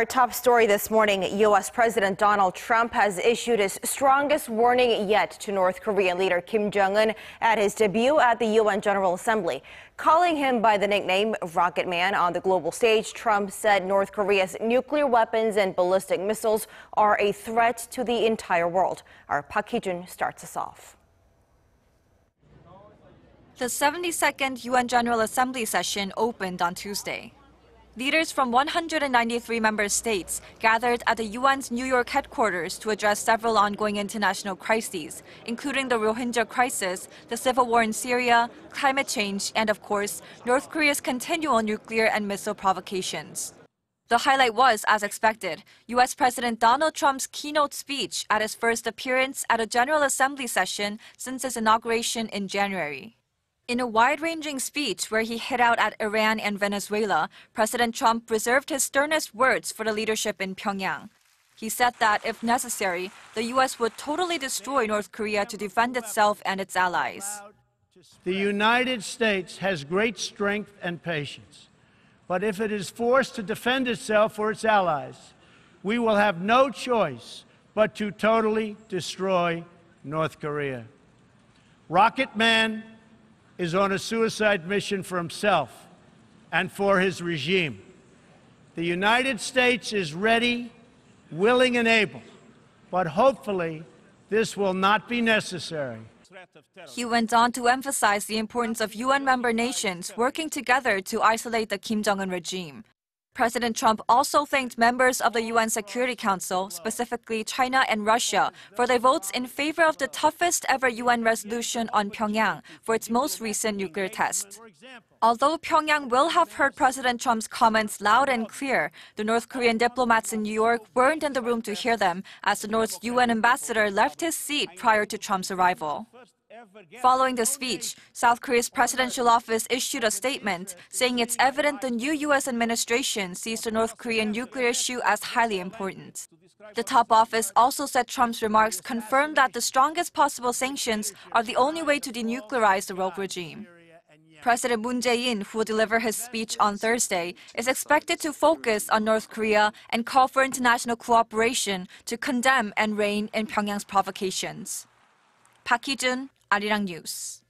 Our top story this morning, U.S. President Donald Trump has issued his strongest warning yet to North Korean leader Kim Jong-un at his debut at the UN General Assembly. Calling him by the nickname Rocket Man on the global stage, Trump said North Korea's nuclear weapons and ballistic missiles are a threat to the entire world. Our Park Hee-jun starts us off. The 72nd UN General Assembly session opened on Tuesday. Leaders from 193 member states gathered at the UN's New York headquarters to address several ongoing international crises, including the Rohingya crisis, the civil war in Syria, climate change, and of course, North Korea's continual nuclear and missile provocations. The highlight was, as expected, U.S. President Donald Trump's keynote speech at his first appearance at a General Assembly session since his inauguration in January. In a wide-ranging speech where he hit out at Iran and Venezuela, President Trump reserved his sternest words for the leadership in Pyongyang. He said that, if necessary, the U.S. would totally destroy North Korea to defend itself and its allies. The United States has great strength and patience, but if it is forced to defend itself or its allies, we will have no choice but to totally destroy North Korea. Rocket Man is on a suicide mission for himself and for his regime. The United States is ready, willing, and able, but hopefully this will not be necessary. He went on to emphasize the importance of UN member nations working together to isolate the Kim Jong-un regime. President Trump also thanked members of the UN Security Council, specifically China and Russia, for their votes in favor of the toughest ever UN resolution on Pyongyang for its most recent nuclear test. Although Pyongyang will have heard President Trump's comments loud and clear, the North Korean diplomats in New York weren't in the room to hear them as the North's UN ambassador left his seat prior to Trump's arrival. Following the speech, South Korea's presidential office issued a statement saying it's evident the new U.S. administration sees the North Korean nuclear issue as highly important. The top office also said Trump's remarks confirmed that the strongest possible sanctions are the only way to denuclearize the rogue regime. President Moon Jae-in, who will deliver his speech on Thursday, is expected to focus on North Korea and call for international cooperation to condemn and rein in Pyongyang's provocations. Park Hee-jun, Arirang News.